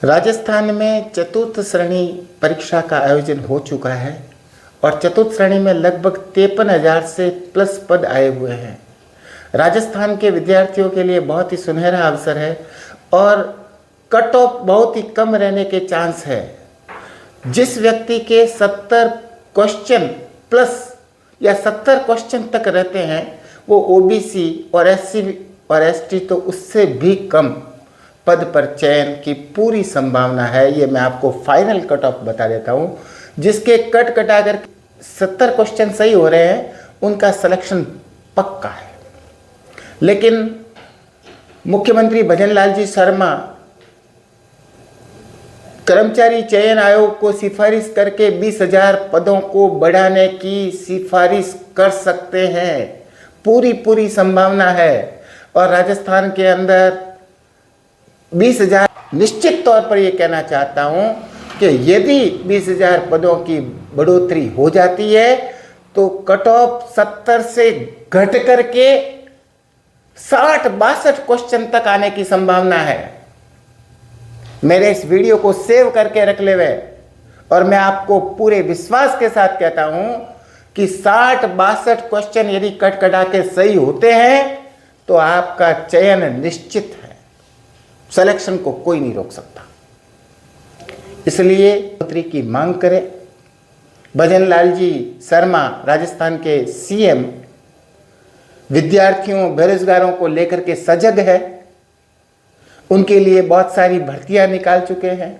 राजस्थान में चतुर्थ श्रेणी परीक्षा का आयोजन हो चुका है और चतुर्थ श्रेणी में लगभग 53,000 से प्लस पद आए हुए हैं। राजस्थान के विद्यार्थियों के लिए बहुत ही सुनहरा अवसर है और कट ऑफ बहुत ही कम रहने के चांस है। जिस व्यक्ति के 70 क्वेश्चन प्लस या 70 क्वेश्चन तक रहते हैं वो ओबीसी और एससी और एसटी तो उससे भी कम पद पर चयन की पूरी संभावना है। ये मैं आपको फाइनल कट ऑफ बता देता हूँ। जिसके कट कटाकर 70 क्वेश्चन सही हो रहे हैं उनका सिलेक्शन पक्का है। लेकिन मुख्यमंत्री भजनलाल जी शर्मा कर्मचारी चयन आयोग को सिफारिश करके 20,000 पदों को बढ़ाने की सिफारिश कर सकते हैं। पूरी संभावना है और राजस्थान के अंदर 20,000 निश्चित तौर पर यह कहना चाहता हूं कि यदि 20,000 पदों की बढ़ोतरी हो जाती है तो कट ऑफ 70 से घट करके 60-62 क्वेश्चन तक आने की संभावना है। मेरे इस वीडियो को सेव करके रख ले वे और मैं आपको पूरे विश्वास के साथ कहता हूं कि 60-62 क्वेश्चन यदि कट कटा के सही होते हैं तो आपका चयन निश्चित है। सिलेक्शन को कोई नहीं रोक सकता। इसलिए बढ़ोतरी की मांग करें। भजनलाल जी शर्मा राजस्थान के सीएम विद्यार्थियों बेरोजगारों को लेकर के सजग है। उनके लिए बहुत सारी भर्तियां निकाल चुके हैं।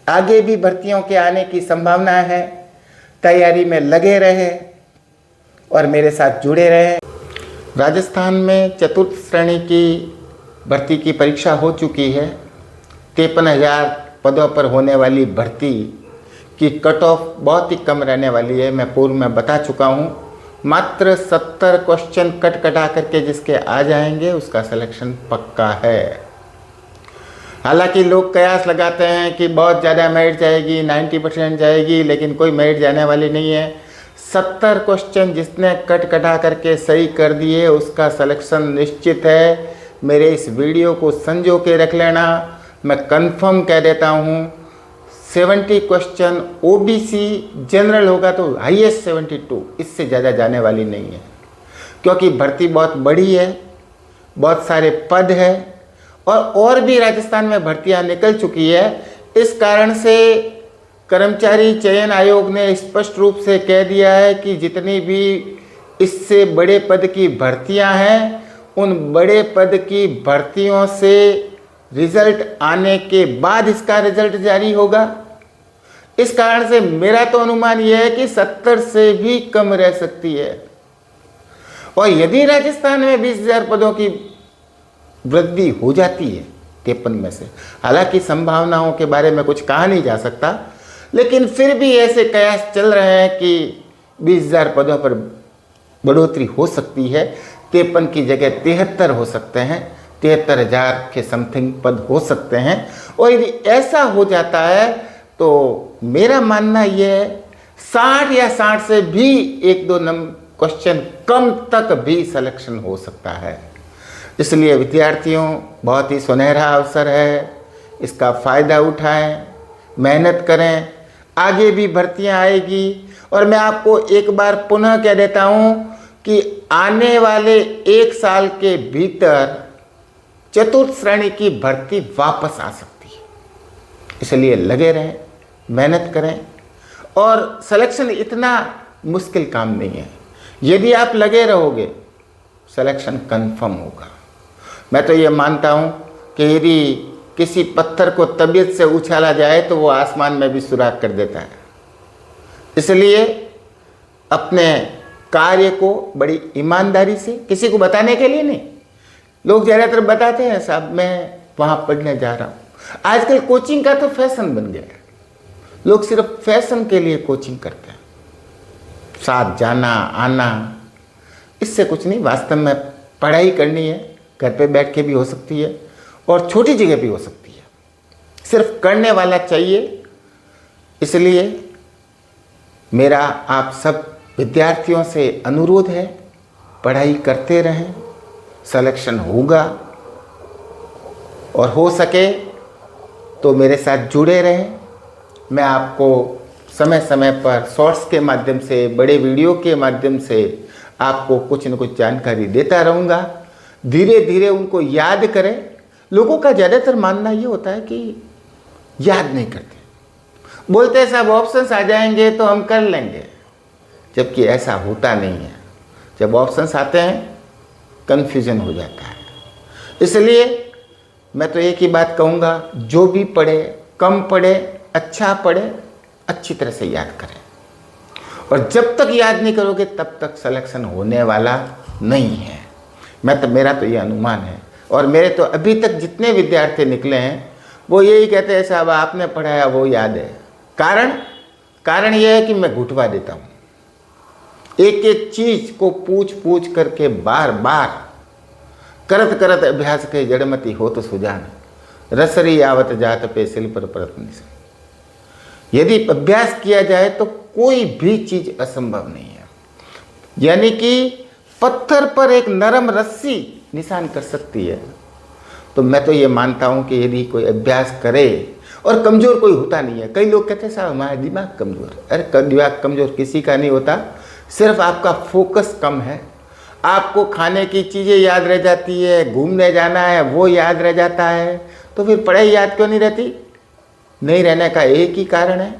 आगे भी भर्तियों के आने की संभावना है। तैयारी में लगे रहे और मेरे साथ जुड़े रहे। राजस्थान में चतुर्थ श्रेणी की भर्ती की परीक्षा हो चुकी है। 53,000 पदों पर होने वाली भर्ती की कट ऑफ बहुत ही कम रहने वाली है। मैं पूर्व में बता चुका हूँ। मात्र 70 क्वेश्चन कट कटा करके जिसके आ जाएंगे उसका सिलेक्शन पक्का है। हालांकि लोग कयास लगाते हैं कि बहुत ज़्यादा मेरिट जाएगी, 90% जाएगी, लेकिन कोई मेरिट जाने वाली नहीं है। 70 क्वेश्चन जिसने कट कटा करके सही कर दिए उसका सिलेक्शन निश्चित है। मेरे इस वीडियो को संजो के रख लेना। मैं कंफर्म कह देता हूँ 70 क्वेश्चन ओबीसी जनरल होगा तो हाईएस्ट 72, इससे ज़्यादा जाने वाली नहीं है। क्योंकि भर्ती बहुत बड़ी है, बहुत सारे पद है और भी राजस्थान में भर्तियां निकल चुकी है। इस कारण से कर्मचारी चयन आयोग ने स्पष्ट रूप से कह दिया है कि जितनी भी इससे बड़े पद की भर्तियां हैं उन बड़े पद की भर्तियों से रिजल्ट आने के बाद इसका रिजल्ट जारी होगा। इस कारण से मेरा तो अनुमान यह है कि 70 से भी कम रह सकती है। और यदि राजस्थान में 20,000 पदों की वृद्धि हो जाती है 53 में से, हालांकि संभावनाओं के बारे में कुछ कहा नहीं जा सकता, लेकिन फिर भी ऐसे कयास चल रहे हैं कि 20,000 पदों पर बढ़ोतरी हो सकती है। 53 की जगह 73 हो सकते हैं, 73,000 के समथिंग पद हो सकते हैं। और यदि ऐसा हो जाता है तो मेरा मानना यह है 60 या 60 से भी 1-2 क्वेश्चन कम तक भी सिलेक्शन हो सकता है। इसलिए विद्यार्थियों बहुत ही सुनहरा अवसर है, इसका फ़ायदा उठाएं, मेहनत करें। आगे भी भर्तियां आएगी और मैं आपको एक बार पुनः कह देता हूं कि आने वाले 1 साल के भीतर चतुर्थ श्रेणी की भर्ती वापस आ सकती है। इसलिए लगे रहें, मेहनत करें और सिलेक्शन इतना मुश्किल काम नहीं है। यदि आप लगे रहोगे सिलेक्शन कंफर्म होगा। मैं तो ये मानता हूँ कि यदि किसी पत्थर को तबीयत से उछाला जाए तो वो आसमान में भी सुराख कर देता है। इसलिए अपने कार्य को बड़ी ईमानदारी से, किसी को बताने के लिए नहीं। लोग ज़्यादातर बताते हैं साहब मैं वहाँ पढ़ने जा रहा हूँ। आजकल कोचिंग का तो फैशन बन गया है। लोग सिर्फ फैशन के लिए कोचिंग करते हैं, साथ जाना आना, इससे कुछ नहीं। वास्तव में पढ़ाई करनी है, घर पे बैठ के भी हो सकती है और छोटी जगह भी हो सकती है। सिर्फ करने वाला चाहिए। इसलिए मेरा आप सब विद्यार्थियों से अनुरोध है, पढ़ाई करते रहें, सिलेक्शन होगा और हो सके तो मेरे साथ जुड़े रहें। मैं आपको समय समय पर शॉर्ट्स के माध्यम से, बड़े वीडियो के माध्यम से आपको कुछ न कुछ जानकारी देता रहूँगा। धीरे धीरे उनको याद करें। लोगों का ज़्यादातर मानना ये होता है कि याद नहीं करते, बोलते हैं सब ऑप्शंस आ जाएंगे तो हम कर लेंगे, जबकि ऐसा होता नहीं है। जब ऑप्शंस आते हैं कन्फ्यूजन हो जाता है। इसलिए मैं तो एक ही बात कहूँगा, जो भी पढ़े, कम पढ़े, अच्छा पढ़े, अच्छी तरह से याद करें। और जब तक याद नहीं करोगे तब तक सिलेक्शन होने वाला नहीं है। मेरा तो ये अनुमान है। और मेरे तो अभी तक जितने विद्यार्थी निकले हैं वो यही कहते हैं साहब आपने पढ़ाया वो याद है। कारण ये है कि मैं घुटवा देता हूँ। एक एक चीज को पूछ पूछ करके बार बार करत करत अभ्यास के जड़मती हो तो सुजान, रसरी आवत जात पे सिल पर परत निशान। यदि अभ्यास किया जाए तो कोई भी चीज असंभव नहीं है। यानी कि पत्थर पर एक नरम रस्सी निशान कर सकती है। तो मैं तो ये मानता हूँ कि यदि कोई अभ्यास करे, और कमज़ोर कोई होता नहीं है। कई लोग कहते हैं साहब हमारा दिमाग कमज़ोर। अरे दिमाग कमज़ोर किसी का नहीं होता, सिर्फ आपका फोकस कम है। आपको खाने की चीज़ें याद रह जाती है, घूमने जाना है वो याद रह जाता है, तो फिर पढ़ाई याद क्यों नहीं रहती? नहीं रहने का एक ही कारण है,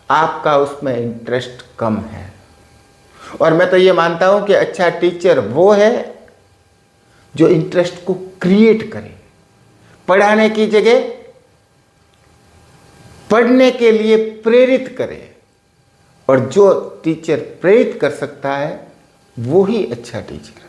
आपका उसमें इंटरेस्ट कम है। और मैं तो ये मानता हूँ कि अच्छा टीचर वो है जो इंटरेस्ट को क्रिएट करे, पढ़ाने की जगह पढ़ने के लिए प्रेरित करे। और जो टीचर प्रेरित कर सकता है वो ही अच्छा टीचर है।